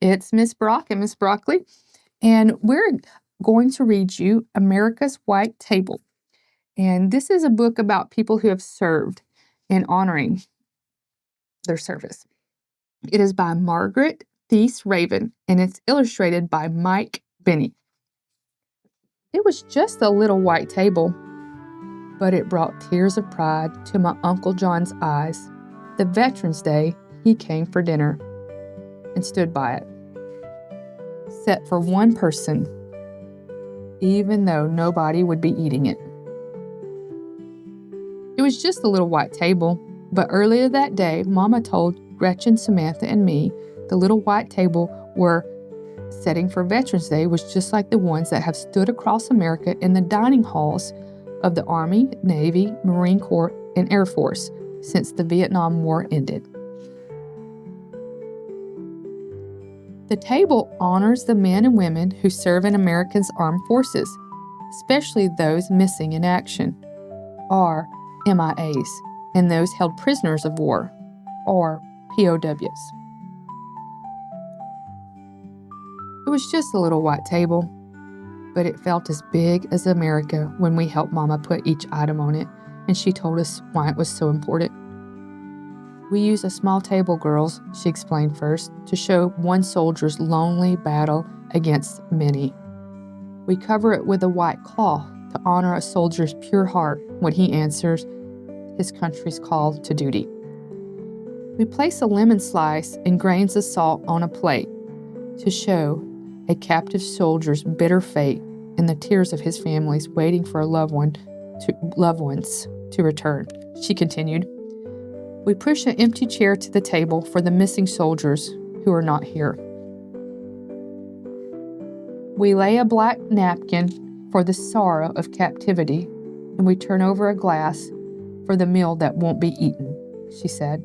It's Miss Brock and Miss Broccoli, and we're going to read you America's White Table. And this is a book about people who have served and honoring their service. It is by Margaret Thies Raven, and it's illustrated by Mike Benny. It was just a little white table, but it brought tears of pride to my Uncle John's eyes. The Veterans Day, he came for dinner and stood by it, set for one person, even though nobody would be eating it. It was just a little white table, but earlier that day, Mama told Gretchen, Samantha, and me the little white table we're setting for Veterans Day was just like the ones that have stood across America in the dining halls of the Army, Navy, Marine Corps, and Air Force since the Vietnam War ended. The table honors the men and women who serve in America's armed forces, especially those missing in action, or MIAs, and those held prisoners of war, or POWs. It was just a little white table, but it felt as big as America when we helped Mama put each item on it, and she told us why it was so important. We use a small table, girls, she explained first, to show one soldier's lonely battle against many. We cover it with a white cloth to honor a soldier's pure heart when he answers his country's call to duty. We place a lemon slice and grains of salt on a plate to show a captive soldier's bitter fate and the tears of his families waiting for loved ones to return. She continued, we push an empty chair to the table for the missing soldiers who are not here. We lay a black napkin for the sorrow of captivity, and we turn over a glass for the meal that won't be eaten, she said.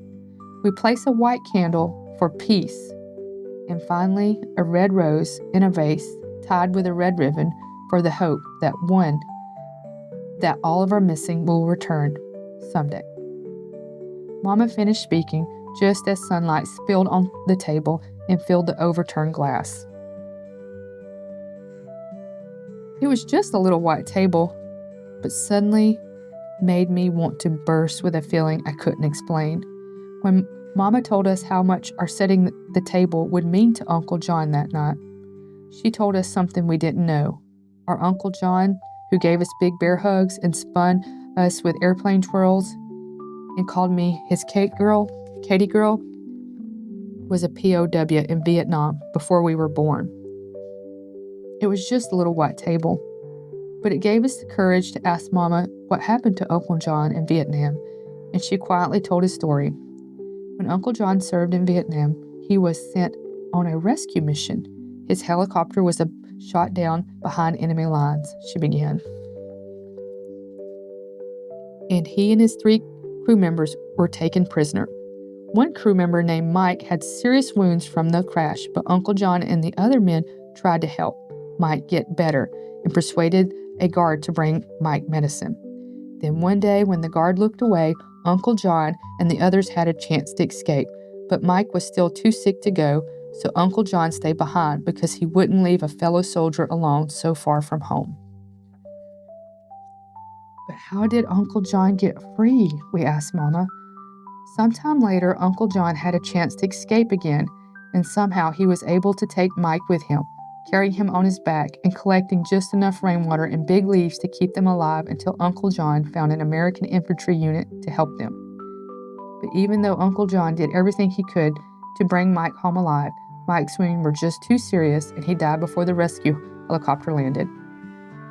We place a white candle for peace, and finally a red rose in a vase tied with a red ribbon for the hope that all of our missing will return someday. Mama finished speaking just as sunlight spilled on the table and filled the overturned glass. It was just a little white table, but suddenly made me want to burst with a feeling I couldn't explain. When Mama told us how much our setting the table would mean to Uncle John that night, she told us something we didn't know. Our Uncle John, who gave us big bear hugs and spun us with airplane twirls and called me his Katie girl, was a POW in Vietnam before we were born. It was just a little white table, but it gave us the courage to ask Mama what happened to Uncle John in Vietnam, and she quietly told his story. When Uncle John served in Vietnam, he was sent on a rescue mission. His helicopter was shot down behind enemy lines, she began. And he and his 3 crew members were taken prisoner. One crew member named Mike had serious wounds from the crash, but Uncle John and the other men tried to help Mike get better and persuaded a guard to bring Mike medicine. Then one day when the guard looked away, Uncle John and the others had a chance to escape, but Mike was still too sick to go, so Uncle John stayed behind because he wouldn't leave a fellow soldier alone so far from home. But how did Uncle John get free? We asked Mama. Sometime later, Uncle John had a chance to escape again, and somehow he was able to take Mike with him, carrying him on his back and collecting just enough rainwater and big leaves to keep them alive until Uncle John found an American infantry unit to help them. But even though Uncle John did everything he could to bring Mike home alive, Mike's wounds were just too serious and he died before the rescue helicopter landed.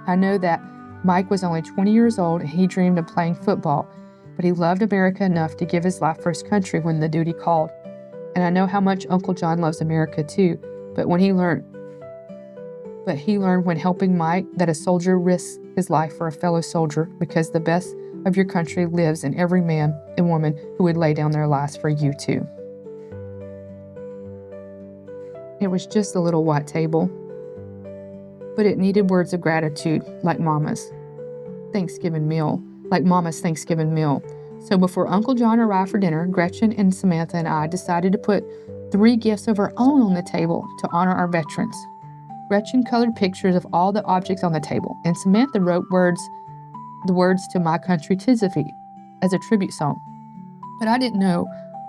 I know that Mike was only 20 years old and he dreamed of playing football, but he loved America enough to give his life for his country when the duty called. And I know how much Uncle John loves America too, but he learned when helping Mike that a soldier risks his life for a fellow soldier because the best of your country lives in every man and woman who would lay down their lives for you too. It was just a little white table, but it needed words of gratitude like Mama's Thanksgiving meal. So before Uncle John arrived for dinner, Gretchen and Samantha and I decided to put 3 gifts of her own on the table to honor our veterans. Gretchen colored pictures of all the objects on the table, and Samantha wrote the words to My Country 'Tis of Thee as a tribute song. But I didn't know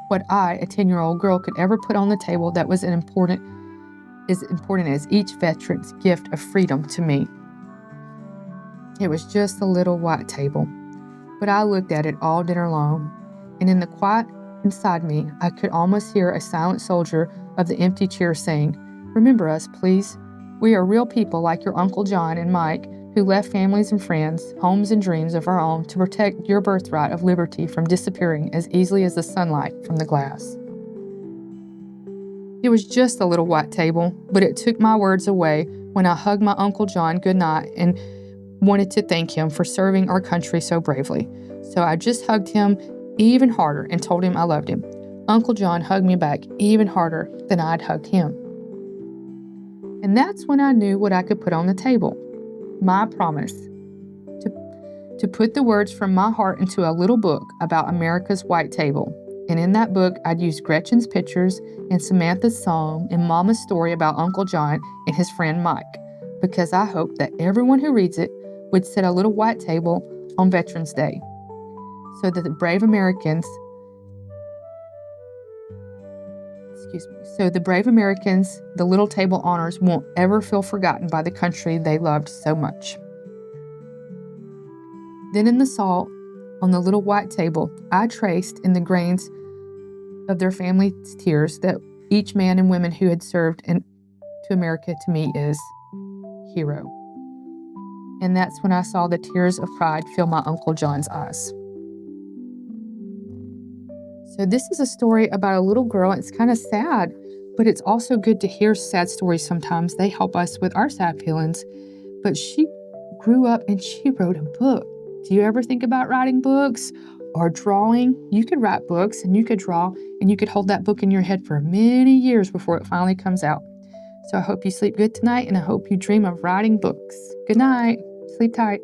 what I, a 10-year-old girl, could ever put on the table that was as important as each veteran's gift of freedom to me. It was just a little white table, but I looked at it all dinner long, and in the quiet inside me, I could almost hear a silent soldier of the empty chair saying, "Remember us, please. We are real people like your Uncle John and Mike, who left families and friends, homes and dreams of our own to protect your birthright of liberty from disappearing as easily as the sunlight from the glass." It was just a little white table, but it took my words away when I hugged my Uncle John goodnight and wanted to thank him for serving our country so bravely. So I just hugged him even harder and told him I loved him. Uncle John hugged me back even harder than I'd hugged him. And that's when I knew what I could put on the table. My promise to put the words from my heart into a little book about America's white table. And in that book, I'd use Gretchen's pictures and Samantha's song and Mama's story about Uncle John and his friend Mike, because I hoped that everyone who reads it would set a little white table on Veterans Day so that the brave Americans, the little table honors won't ever feel forgotten by the country they loved so much. Then in the salt on the little white table, I traced in the grains of their family's tears that each man and woman who had served to America to me is hero. And that's when I saw the tears of pride fill my Uncle John's eyes. So this is a story about a little girl. It's kind of sad, but it's also good to hear sad stories sometimes. They help us with our sad feelings. But she grew up and she wrote a book. Do you ever think about writing books or drawing? You could write books and you could draw and you could hold that book in your head for many years before it finally comes out. So I hope you sleep good tonight and I hope you dream of writing books. Good night. Sleep tight.